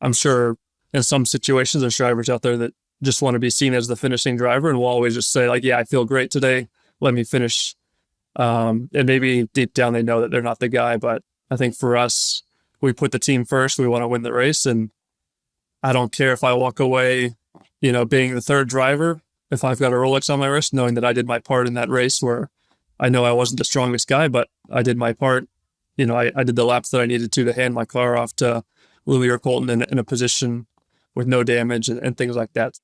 I'm sure in some situations there's drivers out there that just want to be seen as the finishing driver and will always just say like, yeah, I feel great today. Let me finish. And maybe deep down they know that they're not the guy. But I think for us, we put the team first. We want to win the race. And I don't care if I walk away, being the third driver, if I've got a Rolex on my wrist, knowing that I did my part in that race where I know I wasn't the strongest guy, but I did my part. I did the laps that I needed to hand my car off to Louis or Colton in a position with no damage and things like that.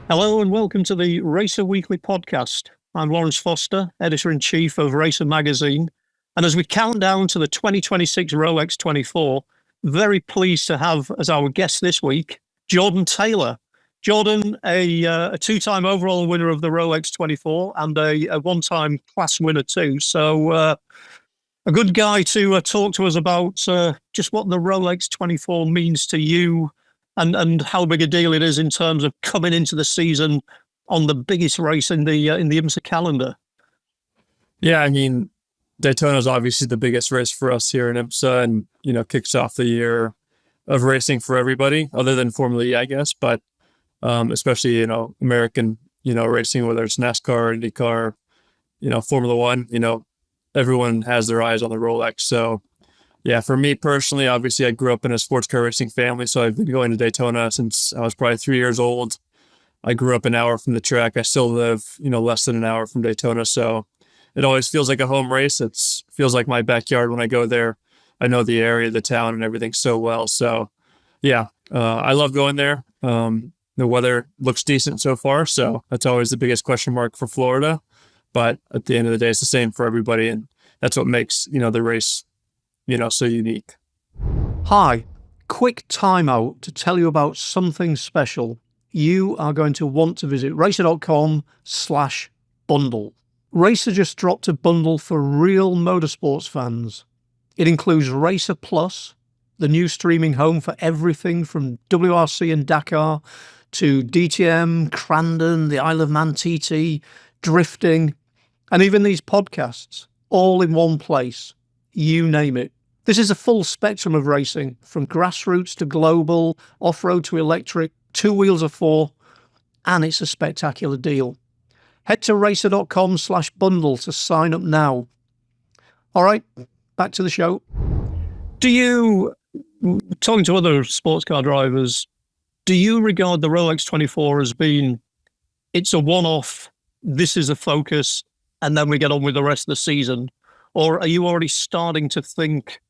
Hello and welcome to the RACER Weekly Podcast. I'm Lawrence Foster, Editor-in-Chief of RACER Magazine. And as we count down to the 2026 Rolex 24, very pleased to have as our guest this week, Jordan Taylor. Jordan, a two-time overall winner of the Rolex 24 and a one-time class winner too. So a good guy to talk to us about just what the Rolex 24 means to you and how big a deal it is in terms of coming into the season on the biggest race in the IMSA calendar. Yeah, I mean, Daytona is obviously the biggest race for us here in IMSA and, kicks off the year of racing for everybody other than Formula E, I guess. But especially, American, racing, whether it's NASCAR, IndyCar, Formula One, everyone has their eyes on the Rolex. So yeah, for me personally, obviously I grew up in a sports car racing family. So I've been going to Daytona since I was probably 3 years old. I grew up an hour from the track. I still live, less than an hour from Daytona. So it always feels like a home race. It feels like my backyard when I go there. I know the area, the town, and everything so well. So yeah, I love going there. The weather looks decent so far. So that's always the biggest question mark for Florida. But at the end of the day, it's the same for everybody. And that's what makes, the race, so unique. Hi, quick timeout to tell you about something special. You are going to want to visit racer.com/bundle. RACER just dropped a bundle for real motorsports fans. It includes RACER Plus, the new streaming home for everything from WRC and Dakar to DTM, Crandon, the Isle of Man TT, drifting, and even these podcasts, all in one place. You name it. This is a full spectrum of racing, from grassroots to global, off-road to electric, 2 wheels or 4, and it's a spectacular deal. Head to racer.com/bundle to sign up now. All right, back to the show. Talking to other sports car drivers, do you regard the Rolex 24 as being, it's a one-off, this is a focus, and then we get on with the rest of the season? Or are you already starting to think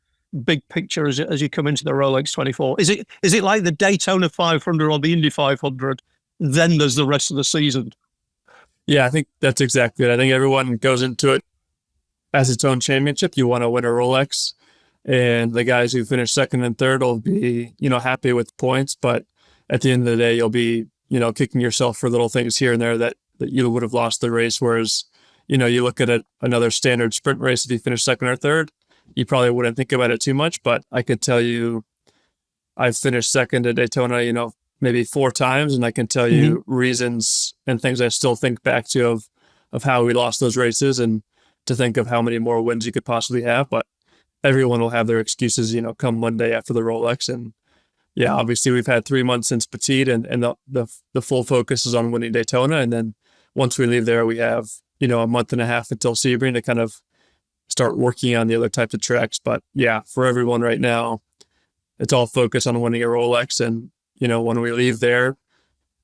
big picture as you come into the Rolex 24? Is it like the Daytona 500 or the Indy 500? Then there's the rest of the season. Yeah, I think that's exactly it. I think everyone goes into it as its own championship. You want to win a Rolex, and the guys who finish second and third will be, happy with points. But at the end of the day, you'll be, kicking yourself for little things here and there that you would have lost the race. Whereas, you look at another standard sprint race, if you finish second or third, you probably wouldn't think about it too much. But I could tell you, I've finished second at Daytona, maybe 4 times, and I can tell you reasons and things I still think back to of how we lost those races, and to think of how many more wins you could possibly have. But everyone will have their excuses, come Monday after the Rolex. And yeah, obviously we've had 3 months since Petit, and the full focus is on winning Daytona. And then once we leave there, we have, a month and a half until Sebring to kind of start working on the other types of tracks. But yeah, for everyone right now, it's all focused on winning a Rolex. And, when we leave there,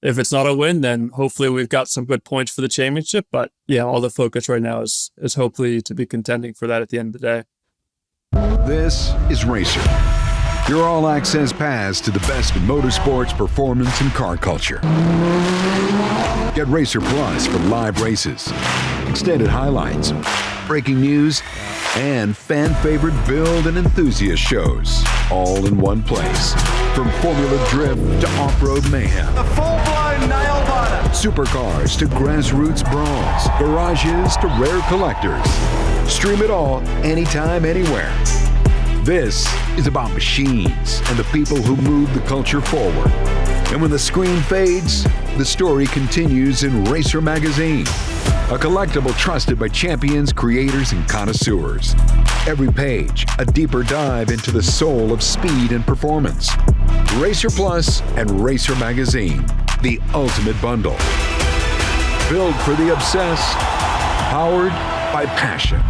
if it's not a win, then hopefully we've got some good points for the championship. But yeah, all the focus right now is hopefully to be contending for that at the end of the day. This is RACER, your all-access pass to the best in motorsports, performance, and car culture. Get RACER Plus for live races, extended highlights, breaking news, and fan-favorite build and enthusiast shows, all in one place. From Formula Drift to off-road mayhem. A full-blown nail-biter. Supercars to grassroots brawls. Garages to rare collectors. Stream it all, anytime, anywhere. This is about machines and the people who move the culture forward. And when the screen fades, the story continues in Racer Magazine, a collectible trusted by champions, creators, and connoisseurs. Every page, a deeper dive into the soul of speed and performance. Racer Plus and Racer Magazine, the ultimate bundle. Built for the obsessed, powered by passion.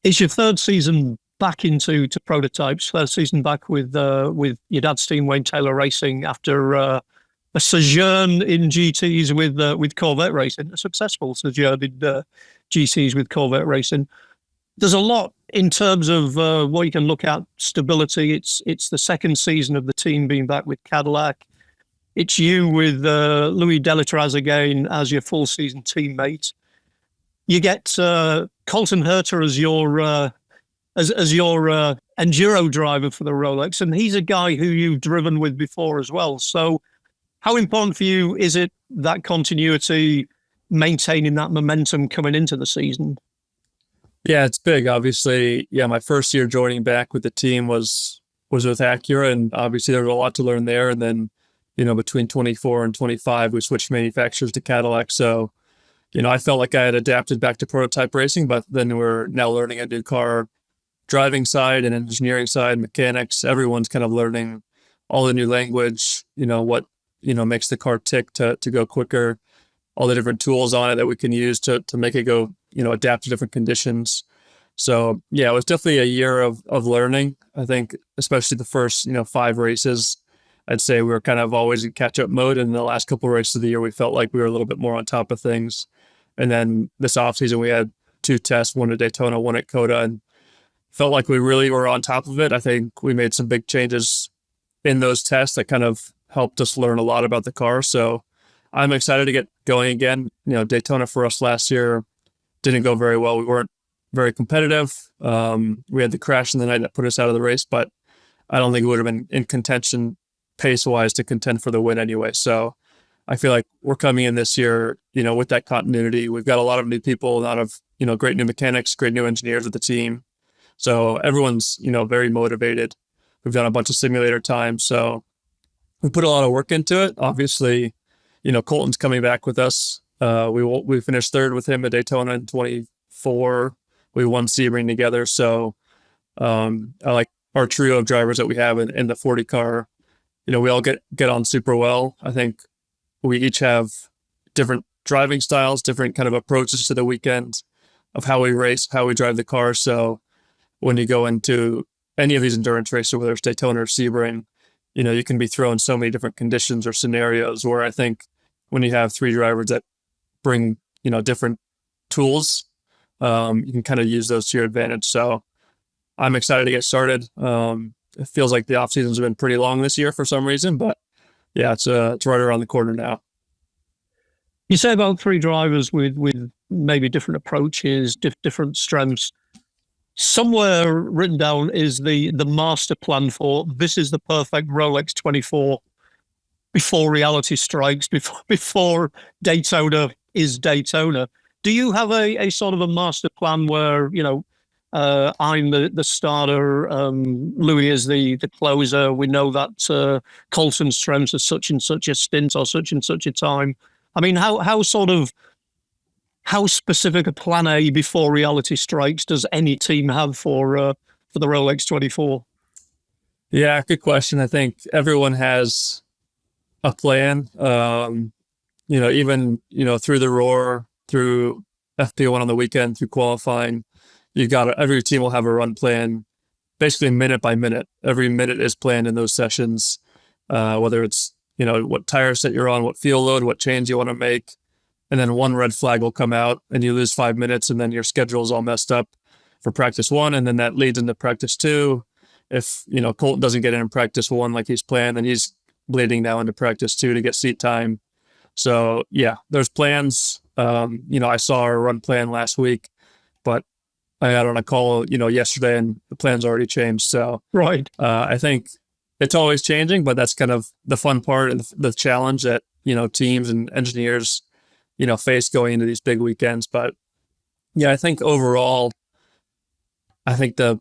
It's your third season back into prototypes, third season back with your dad's team, Wayne Taylor Racing, after a sojourn in GTs with Corvette Racing, a successful sojourn in GTs with Corvette Racing. There's a lot in terms of what you can look at, stability. It's the second season of the team being back with Cadillac. It's you with Louis Delatraz again as your full season teammate. You get Colton Herter as your enduro driver for the Rolex, and he's a guy who you've driven with before as well. So how important for you is it, that continuity, maintaining that momentum coming into the season? Yeah, it's big. Obviously, yeah, my first year joining back with the team was with Acura, and obviously there was a lot to learn there. And then, between 24 and 25, we switched manufacturers to Cadillac. So, I felt like I had adapted back to prototype racing, but then we're now learning a new car driving side and engineering side, mechanics. Everyone's kind of learning all the new language, what, makes the car tick to go quicker, all the different tools on it that we can use to make it go, adapt to different conditions. So yeah, it was definitely a year of learning. I think especially the first, 5 races, I'd say we were kind of always in catch up mode. And the last couple of races of the year, we felt like we were a little bit more on top of things. And then this off season, we had 2 tests, one at Daytona, one at Coda, and felt like we really were on top of it. I think we made some big changes in those tests that kind of helped us learn a lot about the car. So I'm excited to get going again. Daytona for us last year didn't go very well. We weren't very competitive. We had the crash in the night that put us out of the race, but I don't think it would have been in contention pace-wise to contend for the win anyway. So I feel like we're coming in this year, with that continuity. We've got a lot of new people, a lot of, great new mechanics, great new engineers with the team. So everyone's, very motivated. We've done a bunch of simulator time. So we put a lot of work into it. Obviously, Colton's coming back with us. We finished third with him at Daytona in 24. We won Sebring together. So I like our trio of drivers that we have in the 40 car. We all get on super well. I think we each have different driving styles, different kind of approaches to the weekend of how we race, how we drive the car. So when you go into any of these endurance races, whether it's Daytona or Sebring, you can be thrown so many different conditions or scenarios, where I think when you have 3 drivers that bring, different tools, you can kind of use those to your advantage. So I'm excited to get started. It feels like the off seasons have been pretty long this year for some reason, but yeah, it's right around the corner now. You say about 3 drivers with maybe different approaches, different strengths. Somewhere written down is the master plan for this is the perfect Rolex 24 before reality strikes, before Daytona is Daytona. Do you have a sort of a master plan where, I'm the starter, Louis is the closer, we know that Colton's strengths are such and such a stint or such and such a time? I mean, how specific a plan A before reality strikes does any team have for the Rolex 24? Yeah, good question. I think everyone has a plan. Even through the Roar, through FP1 on the weekend, through qualifying, every team will have a run plan, basically minute by minute. Every minute is planned in those sessions, whether it's what tire set you're on, what fuel load, what change you want to make. And then one red flag will come out and you lose 5 minutes, and then your schedule is all messed up for practice 1. And then that leads into practice 2. If, Colton doesn't get in practice 1 like he's planned, then he's bleeding now into practice 2 to get seat time. So yeah, there's plans. I saw our run plan last week, but I got on a call, yesterday, and the plan's already changed. So right. I think it's always changing, but that's kind of the fun part and the challenge that, teams and engineers face going into these big weekends. But yeah, I think overall, the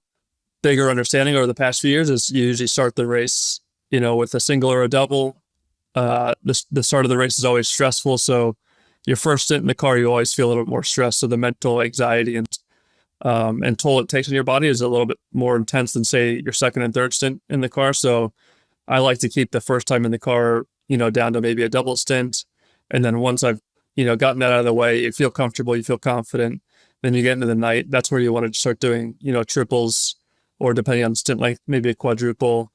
bigger understanding over the past few years is you usually start the race with a single or a double, the start of the race is always stressful. So your first stint in the car, you always feel a little bit more stressed. So the mental anxiety and toll it takes on your body is a little bit more intense than, say, your second and third stint in the car. So I like to keep the first time in the car, down to maybe a double stint. And then once I've, gotten that out of the way, you feel comfortable, you feel confident. Then you get into the night. That's where you want to start doing, triples, or depending on stint length, maybe a quadruple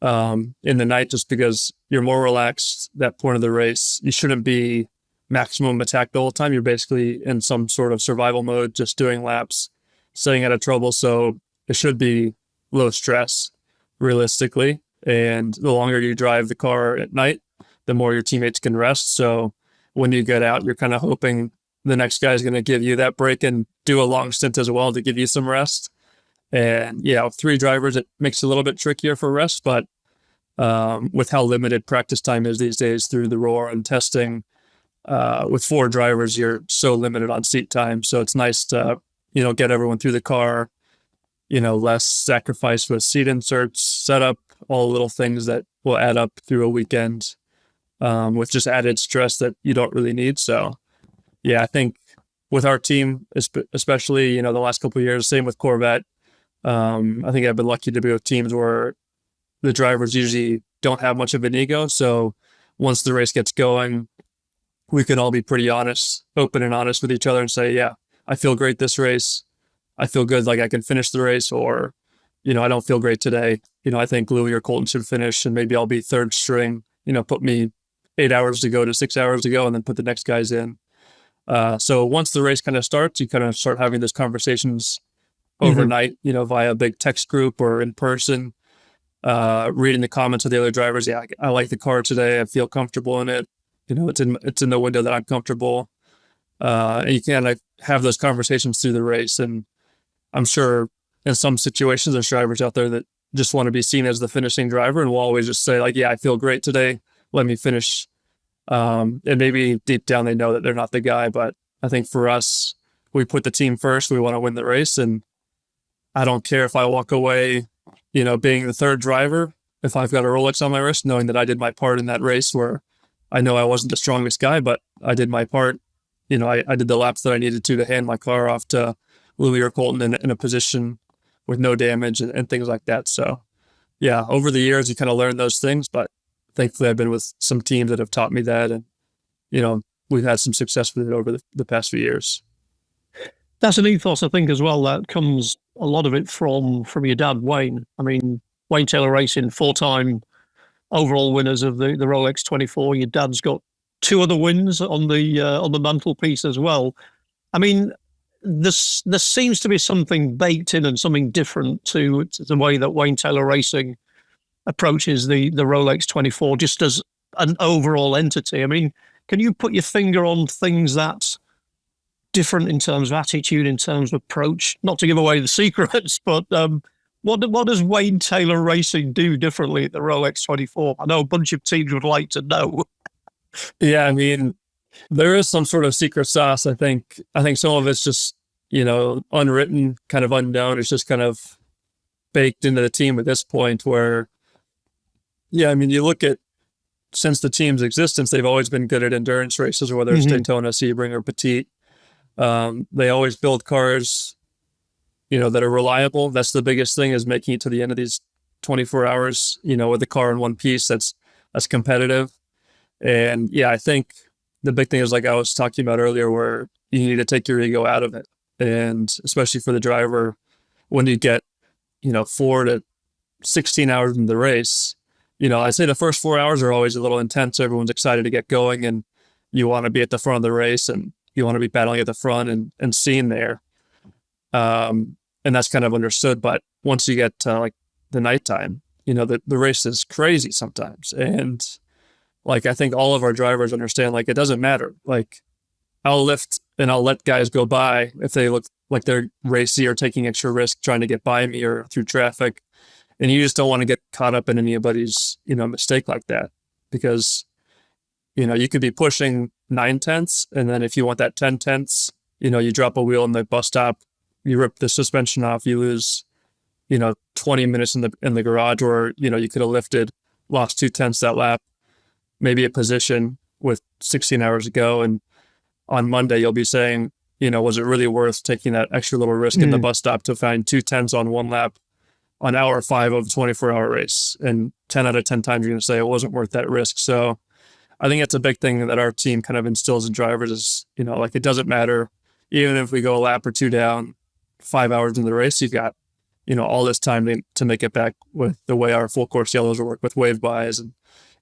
in the night, just because you're more relaxed that point of the race. You shouldn't be maximum attack the whole time. You're basically in some sort of survival mode, just doing laps, staying out of trouble. So it should be low stress, realistically. And the longer you drive the car at night, the more your teammates can rest. So when you get out, you're kind of hoping the next guy is going to give you that break and do a long stint as well to give you some rest. And yeah, with 3 drivers, it makes it a little bit trickier for rest, but with how limited practice time is these days through the roar and testing, with 4 drivers, you're so limited on seat time. So it's nice to, get everyone through the car, less sacrifice with seat inserts, setup, all the little things that will add up through a weekend, with just added stress that you don't really need. So yeah, I think with our team, especially, the last couple of years, same with Corvette, I think I've been lucky to be with teams where the drivers usually don't have much of an ego. So once the race gets going, we can all be pretty honest, open and honest with each other and say, yeah, I feel great this race. I feel good, like I can finish the race, or, I don't feel great today. I think Louis or Colton should finish, and maybe I'll be third string, put me 8 hours to go to 6 hours to go, and then put the next guys in. So once the race kind of starts, you kind of start having those conversations overnight, via a big text group or in person, reading the comments of the other drivers. Yeah, I like the car today. I feel comfortable in it. It's in the window that I'm comfortable. And you can have those conversations through the race. And I'm sure in some situations, there's drivers out there that just want to be seen as the finishing driver, and will always just say, like, yeah, I feel great today, let me finish. And maybe deep down they know that they're not the guy. But I think for us, we put the team first. We want to win the race. And I don't care if I walk away, being the third driver, if I've got a Rolex on my wrist, knowing that I did my part in that race, where I know I wasn't the strongest guy, but I did my part. I did the laps that I needed to hand my car off to Louis or Colton in a position with no damage and things like that. So yeah, over the years, you kind of learn those things, but thankfully I've been with some teams that have taught me that. And, we've had some success with it over the past few years. That's an ethos, I think, as well. That comes, a lot of it from your dad, Wayne. I mean, Wayne Taylor Racing, 4-time overall winners of the Rolex 24. Your dad's got 2 other wins on the mantelpiece as well. I mean, there seems to be something baked in and something different to the way that Wayne Taylor Racing approaches the Rolex 24, just as an overall entity. I mean, can you put your finger on things that's different in terms of attitude, in terms of approach? Not to give away the secrets, but what does Wayne Taylor Racing do differently at the Rolex 24? I know a bunch of teams would like to know. Yeah, I mean, there is some sort of secret sauce. I think some of it's just, unwritten, kind of unknown. It's just kind of baked into the team at this point, where, yeah, I mean, you look at, since the team's existence, they've always been good at endurance races, whether it's Daytona, Sebring, or Petit. They always build cars, that are reliable. That's the biggest thing, is making it to the end of these 24 hours, with the car in one piece that's competitive. And yeah, I think the big thing is, like I was talking about earlier, where you need to take your ego out of it. And especially for the driver, when you get, 4 to 16 hours in the race, I say the first 4 hours are always a little intense. Everyone's excited to get going, and you want to be at the front of the race, and you want to be battling at the front and seen there. And that's kind of understood. But once you get to the nighttime, the race is crazy sometimes. And I think all of our drivers understand, it doesn't matter. I'll lift and I'll let guys go by if they look like they're racy or taking extra risk trying to get by me or through traffic. And you just don't want to get caught up in anybody's, mistake like that, because, you could be pushing 9/10, and then if you want that 10/10, you drop a wheel in the bus stop, you rip the suspension off, you lose, 20 minutes in the garage, or, you could have lifted lost 2/10 that lap, maybe a position with 16 hours to go. And on Monday, you'll be saying, was it really worth taking that extra little risk in the bus stop to find 2/10 on one lap on hour 5 of a 24-hour race? And 10 out of 10 times you're going to say it wasn't worth that risk. So I think it's a big thing that our team kind of instills in drivers is, it doesn't matter. Even if we go a lap or two down 5 hours in the race, you've got, all this time to make it back with the way our full course yellows work with wave buys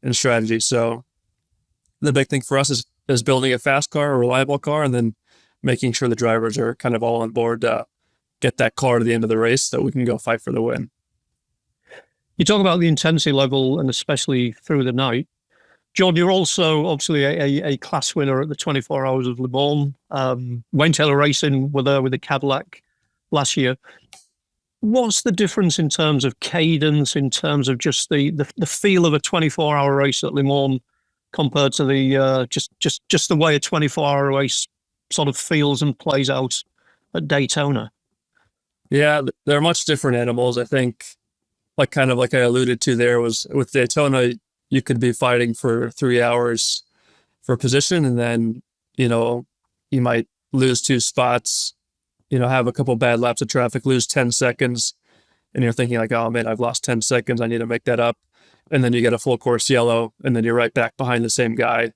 and strategy. So the big thing for us is building a fast car, a reliable car, and then making sure the drivers are kind of all on board to get that car to the end of the race so that we can go fight for the win. You talk about the intensity level and especially through the night. John, you're also obviously a class winner at the 24 Hours of Le Mans. Wayne Taylor Racing were there with the Cadillac last year. What's the difference in terms of cadence, in terms of just the feel of a 24-hour race at Le Mans compared to the just the way a 24-hour race sort of feels and plays out at Daytona? Yeah, they're much different animals. I think, like I alluded to there, was with Daytona, you could be fighting for 3 hours for position, and then, you might lose 2 spots, have a couple bad laps of traffic, lose 10 seconds, and you're thinking like, oh man, I've lost 10 seconds. I need to make that up. And then you get a full course yellow, and then you're right back behind the same guy,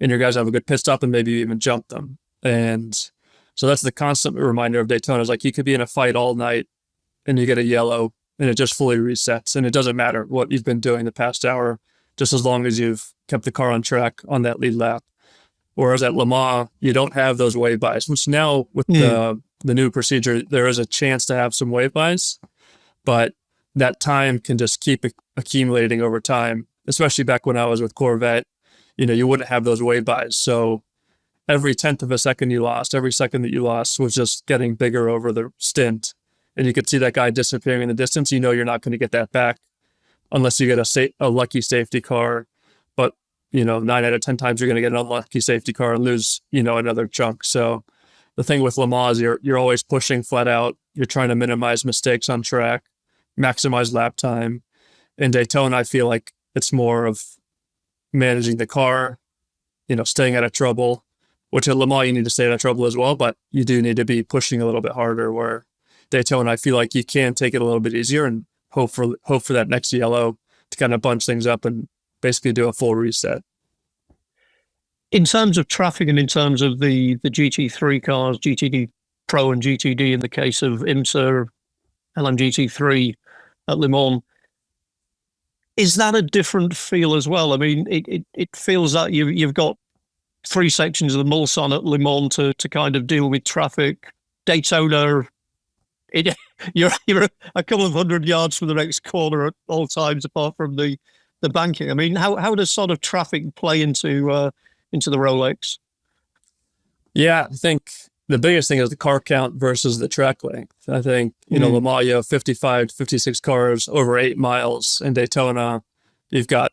and your guys have a good pit stop, and maybe you even jump them. And so that's the constant reminder of Daytona is like, you could be in a fight all night and you get a yellow and it just fully resets. And it doesn't matter what you've been doing the past hour, just as long as you've kept the car on track on that lead lap. Whereas at Le Mans, you don't have those wave buys, which now with the new procedure, there is a chance to have some wave buys, but that time can just keep accumulating over time, especially back when I was with Corvette. You wouldn't have those wave buys. So every 10th of a second you lost, every second that you lost was just getting bigger over the stint. And you could see that guy disappearing in the distance. You're not going to get that back unless you get a lucky safety car. But, 9 out of 10 times you're going to get an unlucky safety car and lose, another chunk. So the thing with Le Mans, you're always pushing flat out. You're trying to minimize mistakes on track, maximize lap time. In Daytona, I feel like it's more of managing the car, staying out of trouble, which at Le Mans you need to stay out of trouble as well, but you do need to be pushing a little bit harder, where Daytona, I feel like you can take it a little bit easier and hope for that next yellow to kind of bunch things up and basically do a full reset. In terms of traffic and in terms of the GT3 cars, GTD Pro and GTD in the case of IMSA, LMGT3 at Le Mans, is that a different feel as well? I mean, it feels that you've got 3 sections of the Mulsanne at Le Mans to kind of deal with traffic. Daytona, you're a couple of 100 yards from the next corner at all times, apart from the banking. I mean, how does sort of traffic play into the Rolex? Yeah, I think the biggest thing is the car count versus the track length. I think, Le Mans, you have 55 to 56 cars over 8 miles. In Daytona, you've got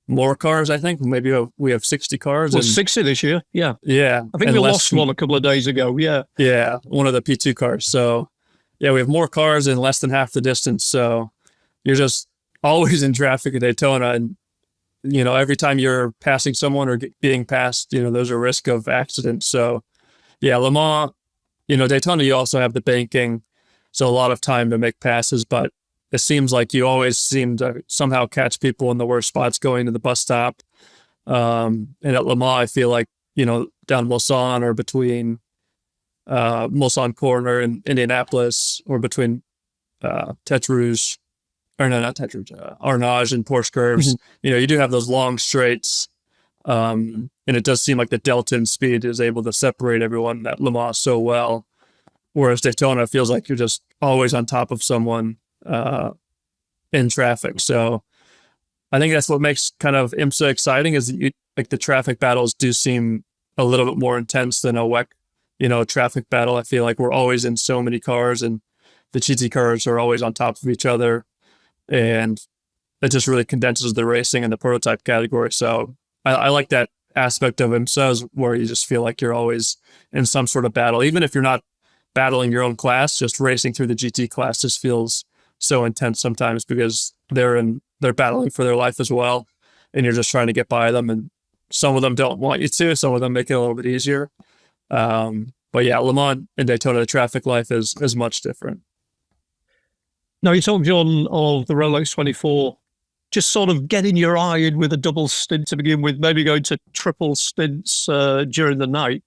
more cars, I think. Maybe we have 60 cars. Well, 60 this year, yeah. Yeah. I think we lost one a couple of days ago, yeah. Yeah, one of the P2 cars. So, yeah, we have more cars in less than half the distance. So you're just always in traffic at Daytona. And, every time you're passing someone or being passed, there's a risk of accident. So, yeah, Le Mans, Daytona, you also have the banking. So a lot of time to make passes, but it seems like you always seem to somehow catch people in the worst spots going to the bus stop. And at Le Mans, I feel like, down Mulsanne or between Mulsanne Corner in Indianapolis, or between Tête Rouge, or no, not Tête Rouge, Arnage and Porsche curves. You do have those long straights. And it does seem like the delta in speed is able to separate everyone at Le Mans so well. Whereas Daytona feels like you're just always on top of someone in traffic. So I think that's what makes kind of IMSA exciting, is that the traffic battles do seem a little bit more intense than a WEC, traffic battle. I feel like we're always in so many cars, and the GT cars are always on top of each other, and it just really condenses the racing and the prototype category. So I like that aspect of IMSA, where you just feel like you're always in some sort of battle, even if you're not battling your own class. Just racing through the GT class just feels so intense sometimes, because they're in they're battling for their life as well, and you're just trying to get by them. And some of them don't want you to, some of them make it a little bit easier. But yeah, Le Mans and Daytona, the traffic life is much different. Now, you talked, John, of the Rolex 24, just sort of getting your eye in with a double stint to begin with, maybe going to triple stints during the night.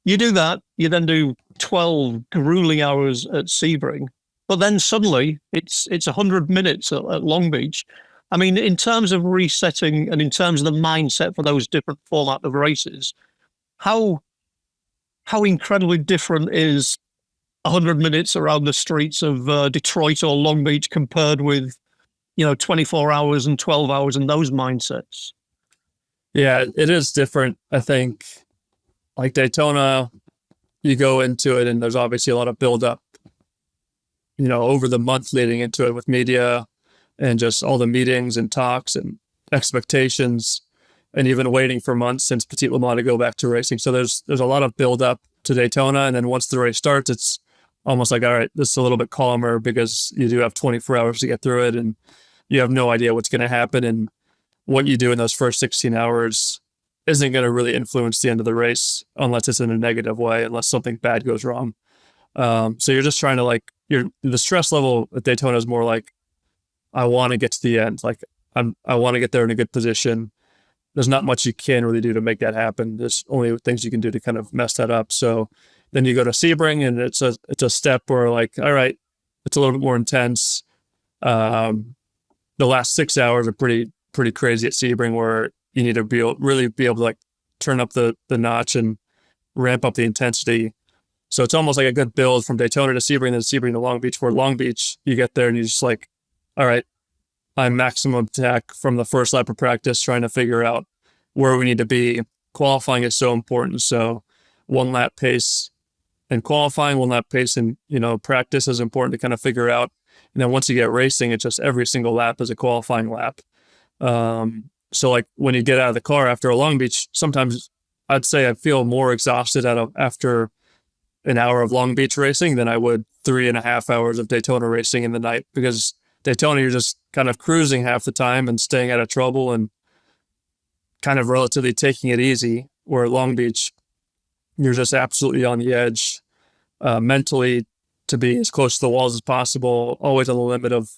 You do that, you then do 12 grueling hours at Sebring, but then suddenly it's 100 minutes at Long Beach. I mean, in terms of resetting and in terms of the mindset for those different format of races, how incredibly different is 100 minutes around the streets of Detroit or Long Beach compared with, 24 hours and 12 hours and those mindsets? Yeah, it is different. I think like Daytona, you go into it and there's obviously a lot of buildup, over the month leading into it with media and just all the meetings and talks and expectations, and even waiting for months since Petit Le Mans to go back to racing. So there's a lot of buildup to Daytona, and then once the race starts, it's almost like, all right, this is a little bit calmer because you do have 24 hours to get through it, and you have no idea what's going to happen, and what you do in those first 16 hours isn't going to really influence the end of the race unless it's in a negative way, unless something bad goes wrong. So you're just trying to the stress level at Daytona is more like, I want to get to the end. Like I want to get there in a good position. There's not much you can really do to make that happen. There's only things you can do to kind of mess that up. So then you go to Sebring, and it's a step where like, all right, it's a little bit more intense. The last 6 hours are pretty crazy at Sebring, where you need to really be able to like turn up the notch and ramp up the intensity. So it's almost like a good build from Daytona to Sebring, then Sebring to Long Beach, where Long Beach, you get there and you're just like, all right, I'm maximum attack from the first lap of practice, trying to figure out where we need to be. Qualifying is so important. So 1 lap pace and qualifying, 1 lap pace and, practice is important to kind of figure out. And then once you get racing, it's just every single lap is a qualifying lap. So like when you get out of the car after a Long Beach, sometimes I'd say I feel more exhausted after an hour of Long Beach racing than I would 3.5 hours of Daytona racing in the night, because Daytona, you're just kind of cruising half the time and staying out of trouble and kind of relatively taking it easy, where at Long Beach, you're just absolutely on the edge mentally, to be as close to the walls as possible, always on the limit of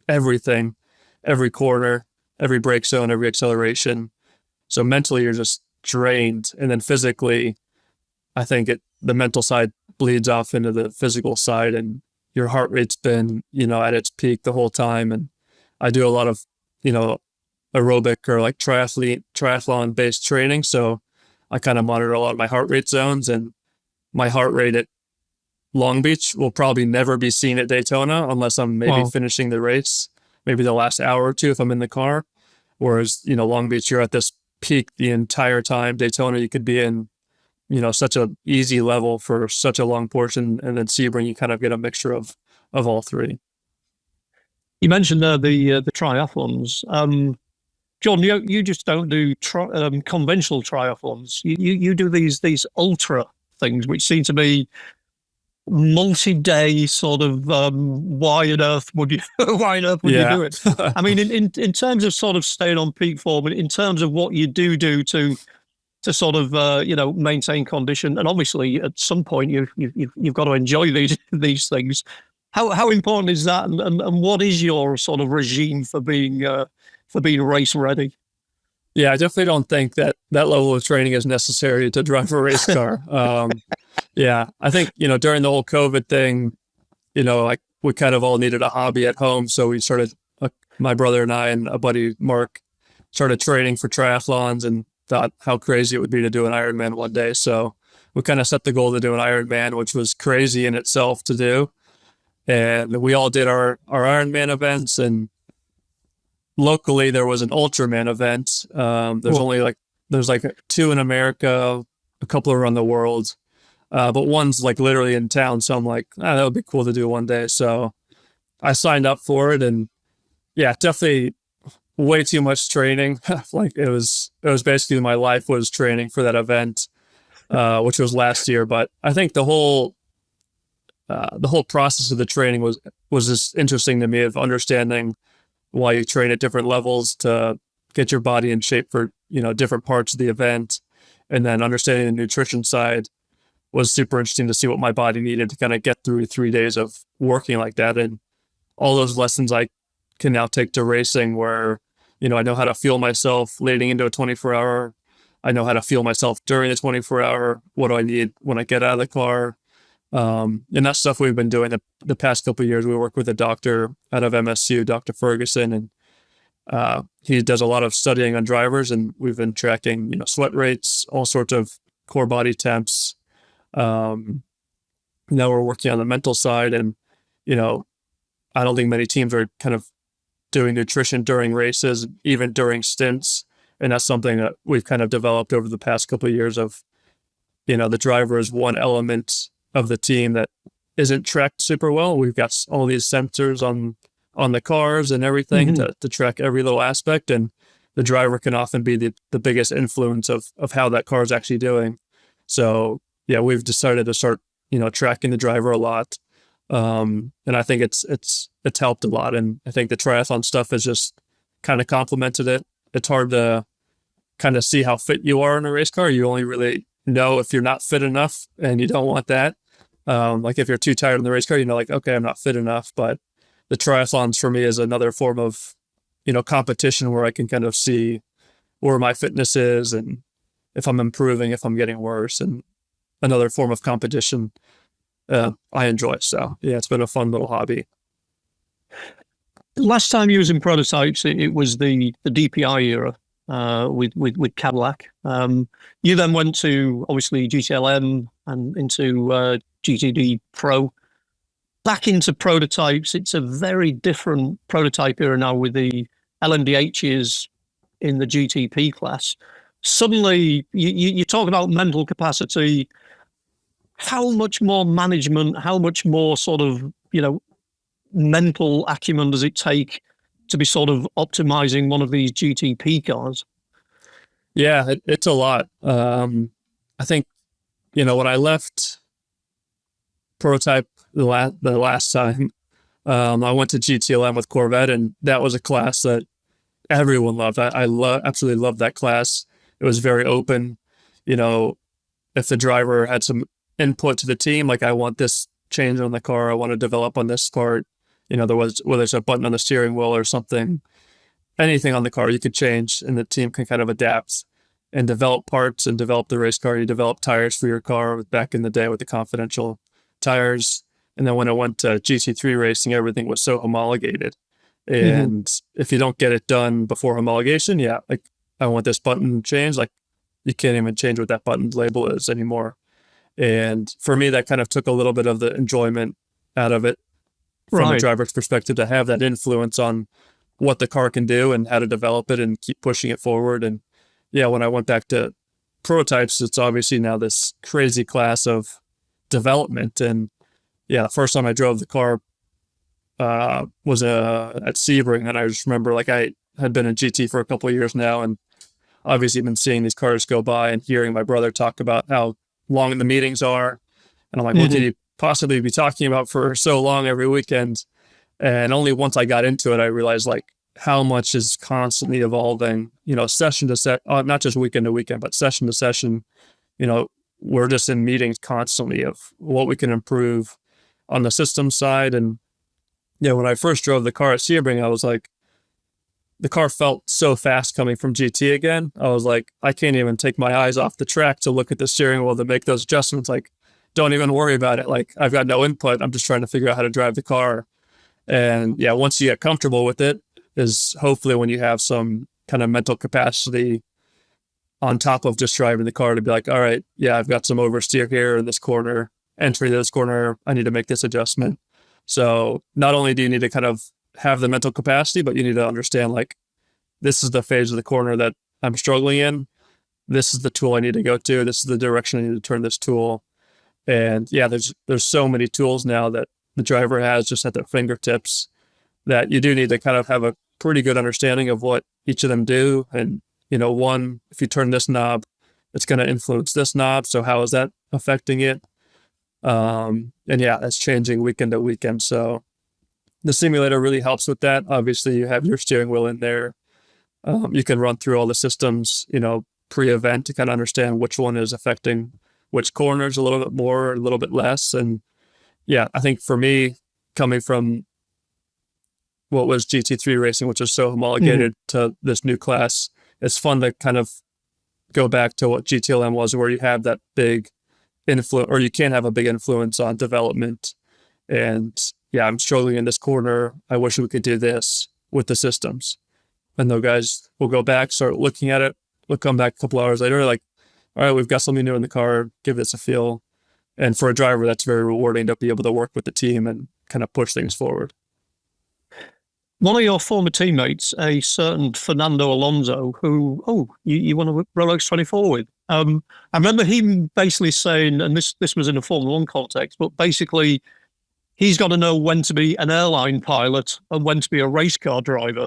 everything, every corner, every brake zone, every acceleration. So mentally, you're just drained. And then physically, I think the mental side bleeds off into the physical side, and your heart rate's been, at its peak the whole time. And I do a lot of, aerobic or like triathlon based training. So I kind of monitor a lot of my heart rate zones, and my heart rate at Long Beach will probably never be seen at Daytona unless I'm maybe finishing the race, maybe the last hour or two if I'm in the car. Whereas, Long Beach, you're at this peak the entire time. Daytona, you could be in, such a easy level for such a long portion. And then Sebring, you kind of get a mixture of all three. You mentioned the triathlons. John, you just don't do conventional triathlons. You do these ultra things, which seem to be multi-day sort of why on earth would you do it? I mean, in terms of sort of staying on peak form, and in terms of what you do to sort of maintain condition, and obviously at some point you've got to enjoy these things. How important is that, and what is your sort of regime for being race ready? Yeah, I definitely don't think that level of training is necessary to drive a race car. Yeah, I think, during the whole COVID thing, like we kind of all needed a hobby at home. So we started, my brother and I and a buddy, Mark, started training for triathlons and thought how crazy it would be to do an Ironman one day. So we kind of set the goal to do an Ironman, which was crazy in itself to do. And we all did our Ironman events, and locally there was an Ultraman event. There's like 2 in America, a couple around the world. But one's like literally in town. So I'm like, that would be cool to do one day. So I signed up for it, and yeah, definitely way too much training. Like it was basically my life was training for that event, which was last year. But I think the whole process of the training was just interesting to me, of understanding while you train at different levels to get your body in shape for, different parts of the event. And then understanding the nutrition side was super interesting to see what my body needed to kind of get through 3 days of working like that. And all those lessons I can now take to racing where, I know how to fuel myself leading into a 24-hour. I know how to fuel myself during the 24-hour. What do I need when I get out of the car? And that's stuff we've been doing the past couple of years. We work with a doctor out of MSU, Dr. Ferguson, and he does a lot of studying on drivers, and we've been tracking, sweat rates, all sorts of core body temps. Now we're working on the mental side, and, I don't think many teams are kind of doing nutrition during races, even during stints. And that's something that we've kind of developed over the past couple of years of, the driver is one element of the team that isn't tracked super well. We've got all these sensors on the cars and everything to track every little aspect. And the driver can often be the biggest influence of how that car is actually doing. So yeah, we've decided to start, tracking the driver a lot. And I think it's helped a lot. And I think the triathlon stuff has just kind of complemented it. It's hard to kind of see how fit you are in a race car. You only really know if you're not fit enough, and you don't want that. Like if you're too tired in the race car, like, okay, I'm not fit enough. But the triathlons for me is another form of, competition where I can kind of see where my fitness is and if I'm improving, if I'm getting worse, and another form of competition I enjoy. So yeah, it's been a fun little hobby. Last time you was in prototypes, it was the DPI era with Cadillac. You then went to obviously GTLM and into GTD Pro. Back into prototypes, it's a very different prototype era now with the LMDHs in the GTP class. Suddenly, you talk about mental capacity. How much more management, how much more sort of, mental acumen does it take to be sort of optimizing one of these GTP cars? Yeah, it's a lot. I think, when I left prototype the last time, I went to GTLM with Corvette, and that was a class that everyone loved. I absolutely loved that class. It was very open. If the driver had some input to the team, like I want this change on the car, I want to develop on this part, whether it's a button on the steering wheel or something, anything on the car you could change, and the team can kind of adapt and develop parts and develop the race car. You develop tires for your car back in the day with the confidential tires. And then when I went to GT3 racing, everything was so homologated. And if you don't get it done before homologation, yeah, like I want this button changed, like you can't even change what that button label is anymore. And for me, that kind of took a little bit of the enjoyment out of it from a driver's perspective, to have that influence on what the car can do and how to develop it and keep pushing it forward. And yeah, when I went back to prototypes, it's obviously now this crazy class of development. And yeah, the first time I drove the car was at Sebring. And I just remember, like, I had been in GT for a couple of years now, and obviously been seeing these cars go by and hearing my brother talk about how long the meetings are. And I'm like, what could he possibly be talking about for so long every weekend? And only once I got into it, I realized like how much is constantly evolving, session to set, not just weekend to weekend, but session to session. We're just in meetings constantly of what we can improve on the system side. And yeah, when I first drove the car at Sebring, I was like, the car felt so fast coming from GT again. I was like, I can't even take my eyes off the track to look at the steering wheel to make those adjustments. Like, don't even worry about it. Like, I've got no input. I'm just trying to figure out how to drive the car. And yeah, once you get comfortable with it, is hopefully when you have some kind of mental capacity on top of just driving the car to be like, all right, yeah, I've got some oversteer here in this corner, entry to this corner, I need to make this adjustment. So not only do you need to kind of have the mental capacity, but you need to understand, like, this is the phase of the corner that I'm struggling in. This is the tool I need to go to. This is the direction I need to turn this tool. And yeah, there's so many tools now that the driver has just at their fingertips that you do need to kind of have a pretty good understanding of what each of them do. And, one, if you turn this knob, it's going to influence this knob. So how is that affecting it? And yeah, that's changing weekend to weekend. So the simulator really helps with that. Obviously, you have your steering wheel in there. You can run through all the systems, pre-event to kind of understand which one is affecting which corners a little bit more, a little bit less. And yeah, I think for me, coming from what was GT3 racing, which is so homologated to this new class, it's fun to kind of go back to what GTLM was, where you have that big influence, or you can have a big influence on development. And yeah, I'm struggling in this corner. I wish we could do this with the systems. And those guys will go back, start looking at it. We'll come back a couple hours later, like, all right, we've got something new in the car. Give this a feel. And for a driver, that's very rewarding to be able to work with the team and kind of push things forward. One of your former teammates, a certain Fernando Alonso, who, you won a Rolex 24 with. I remember him basically saying, and this was in a Formula One context, but basically he's got to know when to be an airline pilot and when to be a race car driver.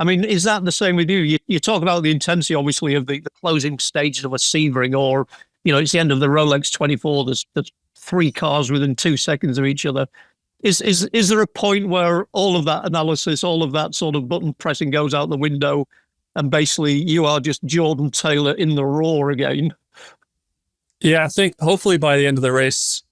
I mean, is that the same with you? You talk about the intensity, obviously, of the closing stages of a Sebring, or, it's the end of the Rolex 24. There's 3 cars within 2 seconds of each other. Is there a point where all of that analysis, all of that sort of button pressing goes out the window, and basically you are just Jordan Taylor in the raw again? Yeah, I think hopefully by the end of the race,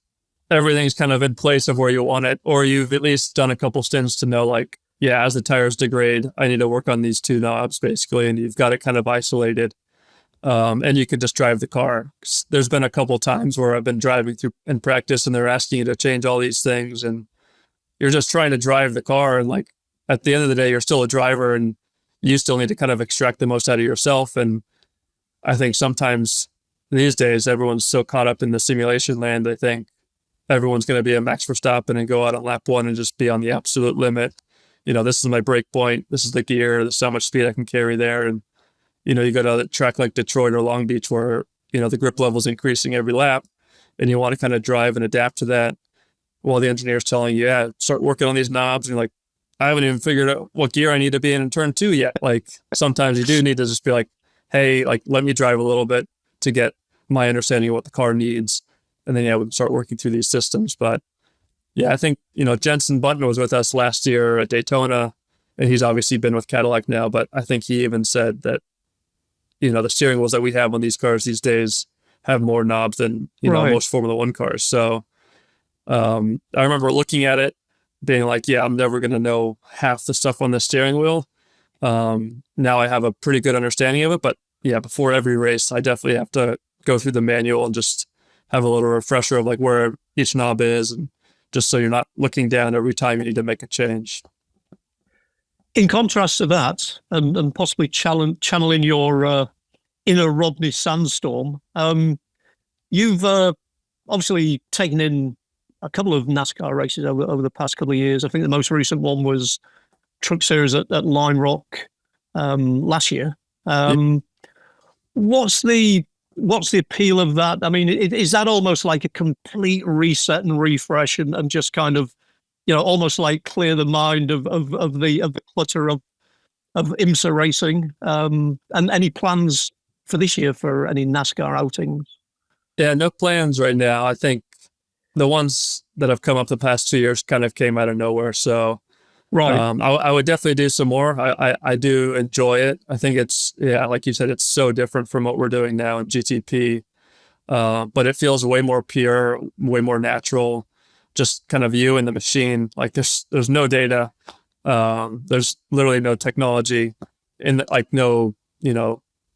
everything's kind of in place of where you want it, or you've at least done a couple stints to know, like, yeah, as the tires degrade, I need to work on these 2 knobs, basically, and you've got it kind of isolated. And you can just drive the car. There's been a couple times where I've been driving through in practice and they're asking you to change all these things, and you're just trying to drive the car. And like, at the end of the day, you're still a driver and you still need to kind of extract the most out of yourself. And I think sometimes these days, everyone's so caught up in the simulation land, they think everyone's going to be a Max Verstappen and go out on lap 1 and just be on the absolute limit. This is my break point. This is the gear. This is how much speed I can carry there. And, you go to a track like Detroit or Long Beach where, the grip level is increasing every lap and you want to kind of drive and adapt to that. While the engineer's telling you, yeah, start working on these knobs. And you're like, I haven't even figured out what gear I need to be in turn 2 yet. Like, sometimes you do need to just be like, hey, like, let me drive a little bit to get my understanding of what the car needs. And then, yeah, we can start working through these systems. But yeah, I think, Jenson Button was with us last year at Daytona, and he's obviously been with Cadillac now. But I think he even said that, the steering wheels that we have on these cars these days have more knobs than, Right. most Formula One cars. So I remember looking at it being like, yeah, I'm never going to know half the stuff on the steering wheel. Now I have a pretty good understanding of it, but yeah, before every race, I definitely have to go through the manual and just have a little refresher of like where each knob is, and just so you're not looking down every time you need to make a change. In contrast to that, and possibly channeling your inner Rodney Sandstorm, you've obviously taken in a couple of NASCAR races over the past couple of years. I think the most recent one was Truck Series at Lime Rock last year. What's the appeal of that? I mean, is that almost like a complete reset and refresh, and just kind of, almost like clear the mind of the clutter of IMSA racing? And any plans for this year for any NASCAR outings? Yeah, no plans right now. I think the ones that have come up the past 2 years kind of came out of nowhere. So Right. I would definitely do some more. I do enjoy it. I think it's, yeah, like you said, it's so different from what we're doing now in GTP. But it feels way more pure, way more natural, just kind of you and the machine. Like there's no data. There's literally no technology like no,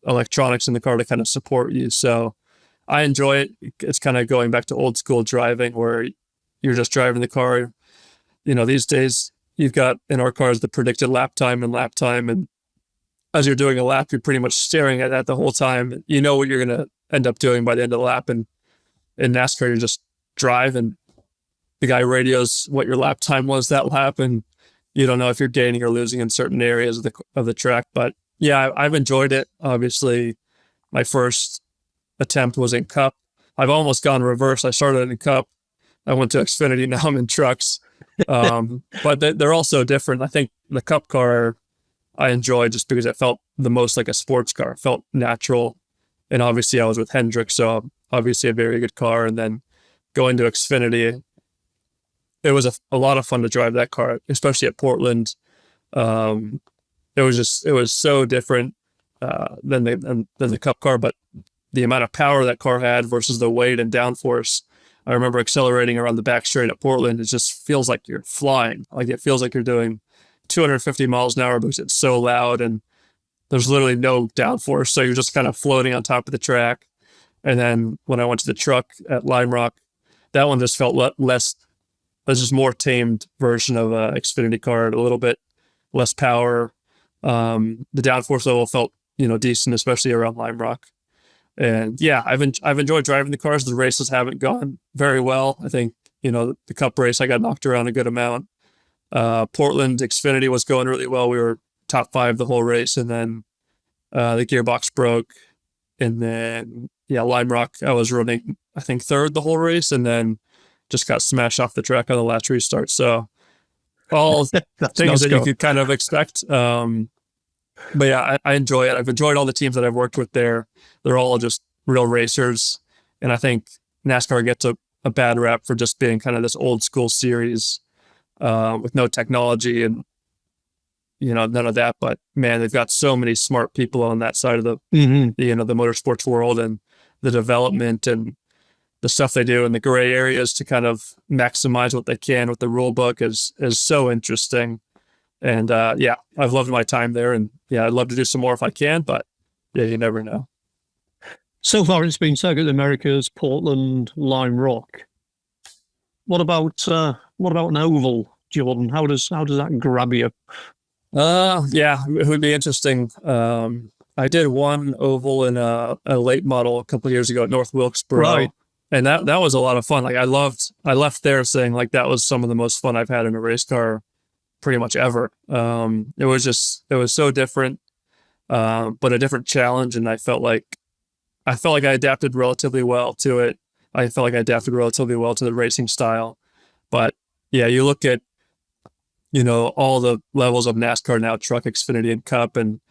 electronics in the car to kind of support you. So I enjoy it. It's kind of going back to old school driving where you're just driving the car. These days you've got in our cars the predicted lap time. And as you're doing a lap, you're pretty much staring at that the whole time. You know what you're going to end up doing by the end of the lap. And in NASCAR, you just drive and the guy radios what your lap time was that lap. And you don't know if you're gaining or losing in certain areas of the track. But yeah, I've enjoyed it. Obviously, my first attempt was in Cup. I've almost gone reverse. I started in Cup. I went to Xfinity. Now I'm in trucks. But they're all so different. I think the Cup car I enjoyed just because it felt the most like a sports car. It felt natural. And obviously I was with Hendrick, so obviously a very good car. And then going to Xfinity, it was a lot of fun to drive that car, especially at Portland. It was so different than the Cup car, but the amount of power that car had versus the weight and downforce. I remember accelerating around the back straight at Portland. It just feels like you're flying. Like it feels like you're doing 250 miles an hour because it's so loud and there's literally no downforce. So you're just kind of floating on top of the track. And then when I went to the truck at Lime Rock, that one just felt less, it was just more tamed version of a Xfinity car, a little bit less power. The downforce level felt, decent, especially around Lime Rock. And yeah, I've enjoyed driving the cars. The races haven't gone very well. I think, the Cup race, I got knocked around a good amount. Portland Xfinity was going really well. We were top 5 the whole race. And then the gearbox broke. And then, Lime Rock, I was running, I think, 3rd the whole race, and then just got smashed off the track on the last restart. So all things that you could kind of expect. But yeah, I enjoy it. I've enjoyed all the teams that I've worked with there. They're all just real racers. And I think NASCAR gets a bad rap for just being kind of this old school series with no technology and, none of that. But man, they've got so many smart people on that side of the motorsports world, and the development and the stuff they do in the gray areas to kind of maximize what they can with the rule book is so interesting. And I've loved my time there, and I'd love to do some more if I can, but you never know. So far, it's been Circuit of the Americas, Portland, Lime Rock. What about an oval, Jordan? How does that grab you? It would be interesting. I did one oval in a late model a couple of years ago at North Wilkesboro. Right. And that was a lot of fun. Like I left there saying like that was some of the most fun I've had in a race car pretty much ever. It was so different, but a different challenge. And I felt like I adapted relatively well to it. I felt like I adapted relatively well to the racing style. But yeah, you look at, all the levels of NASCAR now, Truck, Xfinity, and Cup, and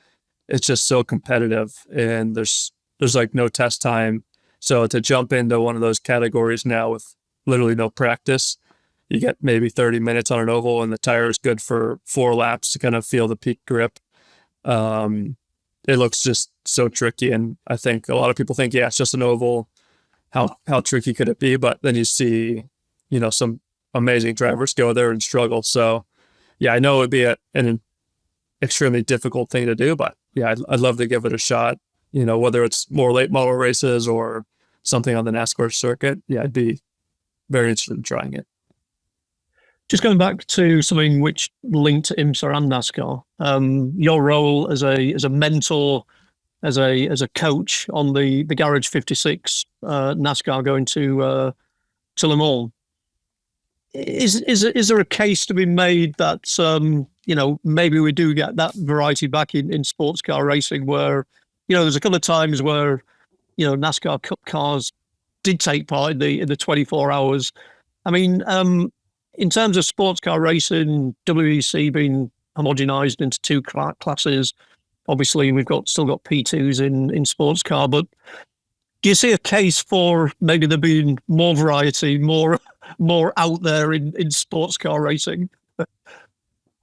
it's just so competitive, and there's like no test time. So to jump into one of those categories now with literally no practice, you get maybe 30 minutes on an oval, and the tire is good for 4 laps to kind of feel the peak grip. It looks just so tricky, and I think a lot of people think, it's just an oval. How tricky could it be? But then you see, some amazing drivers go there and struggle. So I know it would be an extremely difficult thing to do, but I'd love to give it a shot. Whether it's more late model races or something on the NASCAR circuit, I'd be very interested in trying it. Just going back to something which linked to IMSA and NASCAR, your role as a mentor, as a coach on the Garage 56 NASCAR going to Le Mans. Is there a case to be made that maybe we do get that variety back in sports car racing, where there's a couple of times where NASCAR Cup cars did take part in the 24 hours. I mean, in terms of sports car racing, WEC being homogenized into 2 classes, obviously we've still got P2s in sports car, but do you see a case for maybe there being more variety, more out there in sports car racing?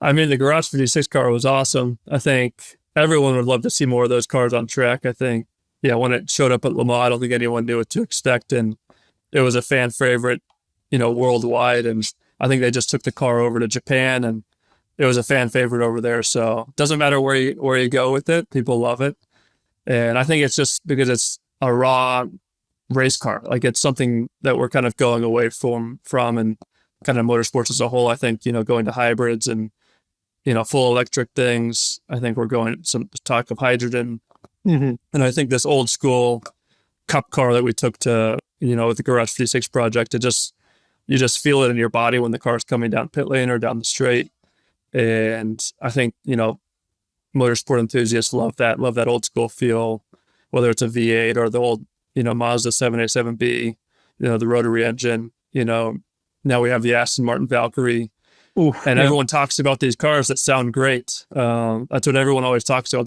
I mean, the Garage 56 car was awesome. I think everyone would love to see more of those cars on track. I think, when it showed up at Le Mans, I don't think anyone knew what to expect. And it was a fan favorite, worldwide. And I think they just took the car over to Japan, and it was a fan favorite over there. So it doesn't matter where you go with it. People love it. And I think it's just because it's a raw race car. Like it's something that we're kind of going away from and kind of motorsports as a whole. I think, going to hybrids and, full electric things. I think we're going some talk of hydrogen. Mm-hmm. And I think this old school Cup car that we took to, with the Garage 56 project, you just feel it in your body when the car's coming down pit lane or down the straight. And I think, motorsport enthusiasts love that old school feel, whether it's a V8 or the old, Mazda 7A7B, the rotary engine, now we have the Aston Martin Valkyrie. Everyone talks about these cars that sound great. That's what everyone always talks about.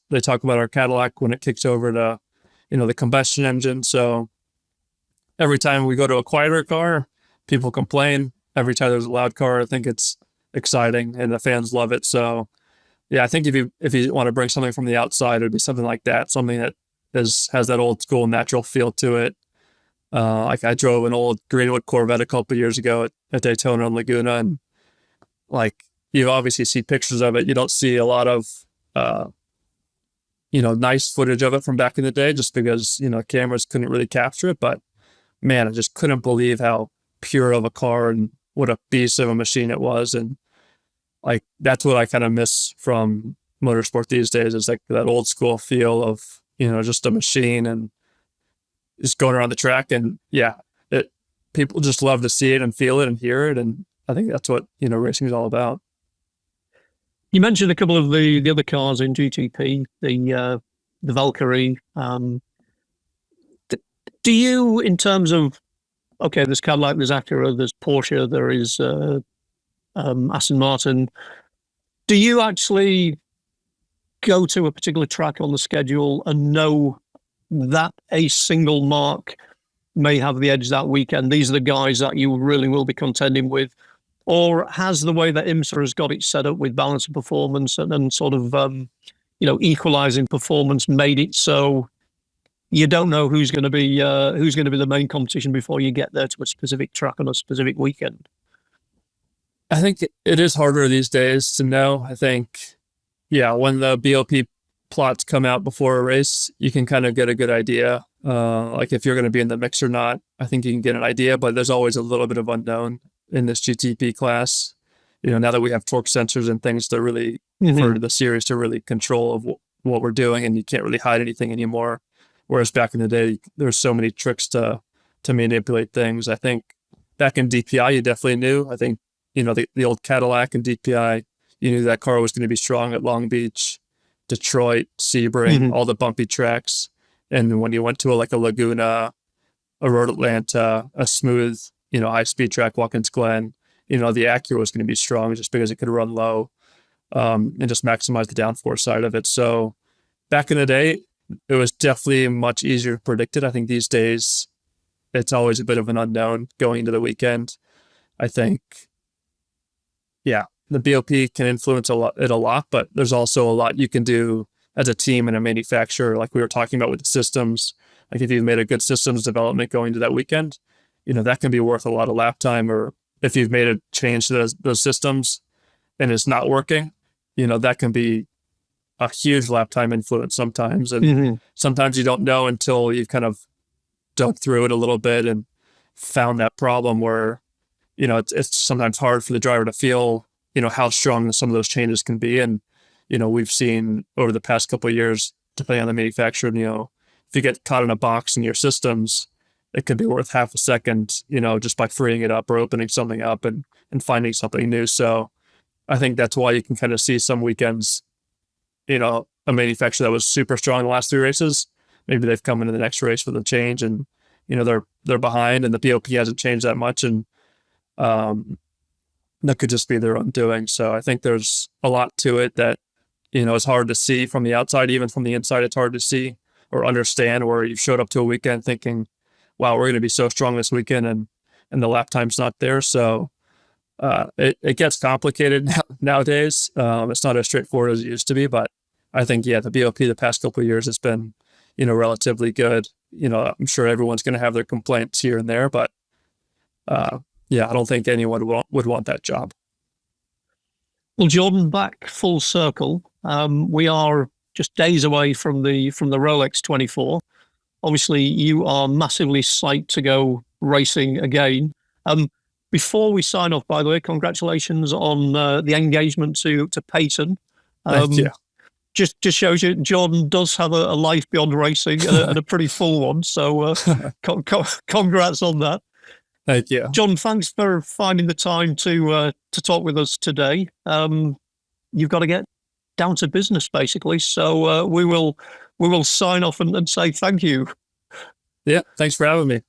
They talk about our Cadillac when it kicks over to, the combustion engine. So every time we go to a quieter car, people complain. every time there's a loud car. I think it's exciting and the fans love it. So yeah, I think if you want to bring something from the outside, it would be something like that, something that has that old school natural feel to it. Like I drove an old Greenwood Corvette a couple of years ago at Daytona and Laguna, and like you obviously see pictures of it. You don't see a lot of nice footage of it from back in the day, just because cameras couldn't really capture it. But man, I just couldn't believe how pure of a car and what a beast of a machine it was. And like that's what I kind of miss from motorsport these days, is like that old school feel of just a machine and just going around the track. And yeah, people just love to see it and feel it and hear it. And I think that's what racing is all about. You mentioned a couple of the other cars in GTP, the Valkyrie. Do you, in terms of, okay, there's Cadillac, there's Acura, there's Porsche, there is Aston Martin. Do you actually go to a particular track on the schedule and know that a single mark may have the edge that weekend? These are the guys that you really will be contending with. Or has the way that IMSA has got it set up with balance of performance and sort of, equalizing performance made it so you don't know who's going to be the main competition before you get there to a specific track on a specific weekend? I think it is harder these days to know. I think, yeah, when the BOP plots come out before a race, you can kind of get a good idea. Like if you're going to be in the mix or not, I think you can get an idea, but there's always a little bit of unknown in this GTP class. Now that we have torque sensors and things to really, for the series to really control of what we're doing, and you can't really hide anything anymore. Whereas back in the day, there's so many tricks to manipulate things. I think back in DPI, you definitely knew. I think, the old Cadillac and DPI, you knew that car was going to be strong at Long Beach, Detroit, Sebring, all the bumpy tracks. And when you went to a Laguna, a Road Atlanta, a smooth, high-speed track, Watkins Glen, the Acura was going to be strong just because it could run low and just maximize the downforce side of it. So back in the day, it was definitely much easier to predict it. I think these days, it's always a bit of an unknown going into the weekend. I think, yeah, the BOP can influence it a lot, but there's also a lot you can do as a team and a manufacturer, like we were talking about with the systems. Like if you've made a good systems development going to that weekend, that can be worth a lot of lap time. Or if you've made a change to those systems and it's not working, that can be a huge lap time influence sometimes. And sometimes you don't know until you've kind of dug through it a little bit and found that problem where, it's sometimes hard for the driver to feel, how strong some of those changes can be. And, we've seen over the past couple of years, depending on the manufacturer, if you get caught in a box in your systems, it could be worth half a second, just by freeing it up or opening something up and finding something new. So I think that's why you can kind of see some weekends, a manufacturer that was super strong in the last 3 races, maybe they've come into the next race with a change and, they're behind and the BOP hasn't changed that much. And that could just be their own doing. So I think there's a lot to it that, it's hard to see from the outside. Even from the inside, it's hard to see or understand, where you've showed up to a weekend thinking, wow, we're going to be so strong this weekend and the lap time's not there. So it gets complicated nowadays. It's not as straightforward as it used to be, but I think, yeah, the BOP the past couple of years has been, relatively good. I'm sure everyone's going to have their complaints here and there, but yeah, I don't think anyone would want that job. Well, Jordan, back full circle. We are just days away from the Rolex 24. Obviously, you are massively psyched to go racing again. Before we sign off, by the way, congratulations on the engagement to Peyton. Thank you. Just shows you Jordan does have a life beyond racing and a pretty full one. So congrats on that. Thank you. John, thanks for finding the time to talk with us today. You've got to get down to business, basically. So we will sign off and say thank you. Yeah, thanks for having me.